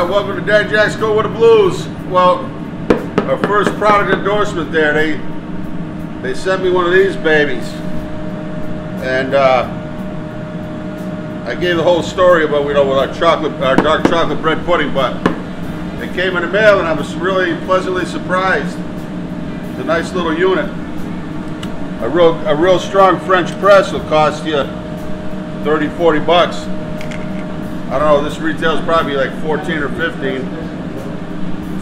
Alright, welcome to Dad Jack's Go With The Blues. Well, our first product endorsement there, they sent me one of these babies. And I gave the whole story about, with our dark chocolate bread pudding, but it came in the mail and I was really pleasantly surprised. It's a nice little unit. A real strong French press will cost you 30, 40 bucks. I don't know, this retails probably like 14 or 15.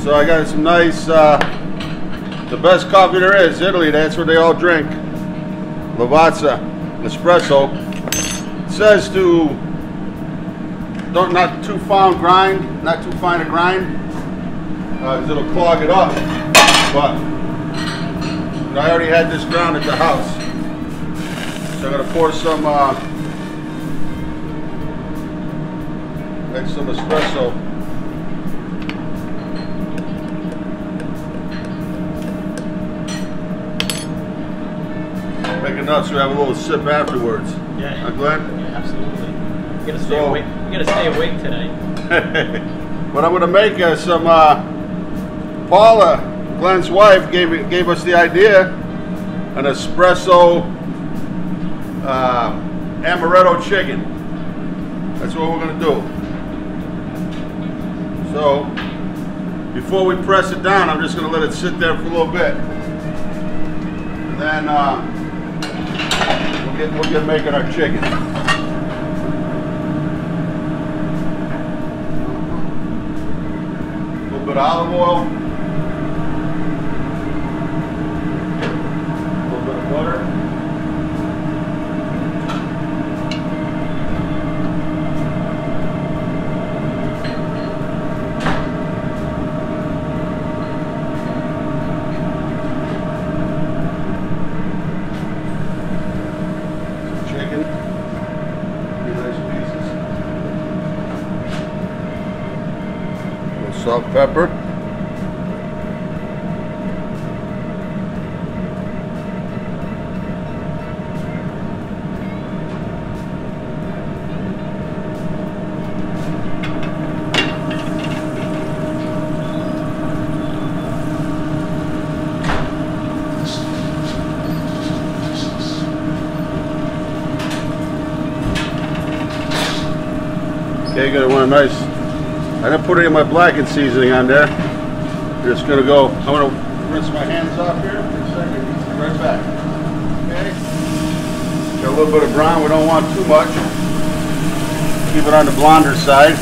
So I got some nice, the best coffee there is, Italy, that's what they all drink. Lavazza, Espresso. It says to, not too fine a grind, because it'll clog it up. But I already had this ground at the house. So I'm gonna pour some, make some espresso. Make enough so we have a little sip afterwards. Yeah. I'm glad. Yeah, absolutely. You gotta stay awake. You gotta stay awake today. What I'm gonna make is some. Paula, Glenn's wife, gave us the idea, an espresso Amaretto chicken. That's what we're gonna do. So before we press it down, I'm just gonna let it sit there for a little bit, and then we'll get making our chicken. A little bit of olive oil, a little bit of butter. Salt, pepper. Okay, gonna want a nice. I didn't put any of my blackened seasoning on there. Just gonna go, I'm gonna rinse my hands off here for a second. Be right back. Okay. Got a little bit of brown, we don't want too much. Keep it on the blonder side.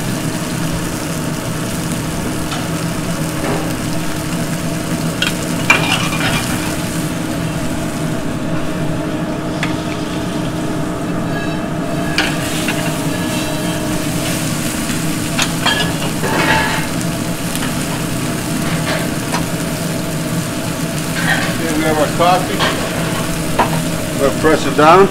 We have our coffee. We're going to press it down.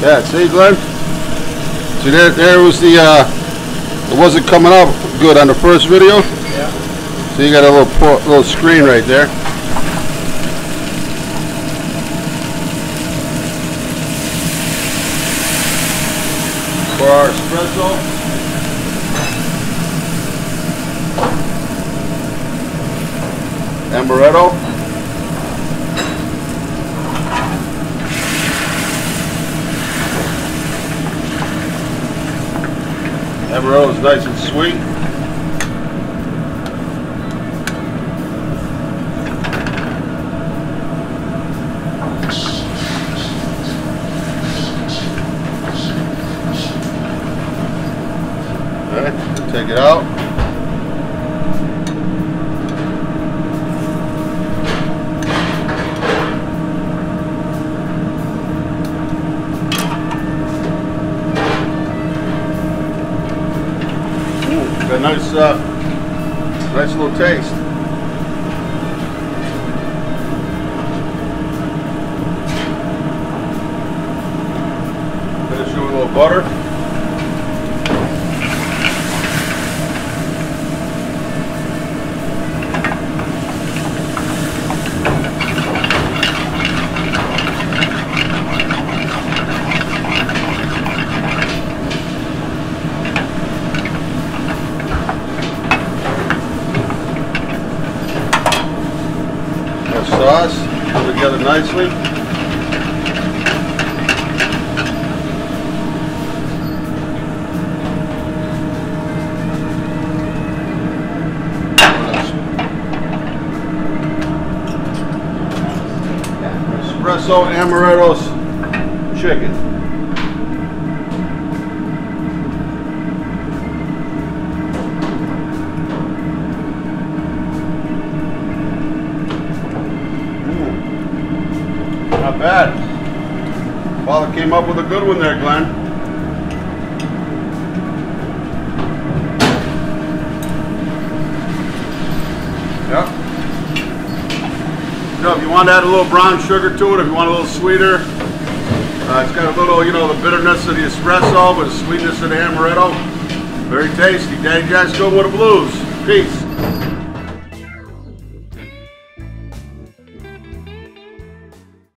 Yeah, see, Glenn? See, there was the, it wasn't coming up good on the first video. Yeah. So you got a little screen right there. For our espresso, Amaretto, Amaretto is nice and sweet. Take it out. Got a nice little taste. Finish it with a little butter. nicely. Espresso Amaretto's chicken. Not bad. Father came up with a good one there, Glenn. Yep. You know, if you want to add a little brown sugar to it, if you want a little sweeter, it's got a little, you know, the bitterness of the espresso, but the sweetness of the amaretto. Very tasty. Daddy Jack's going with the blues. Peace.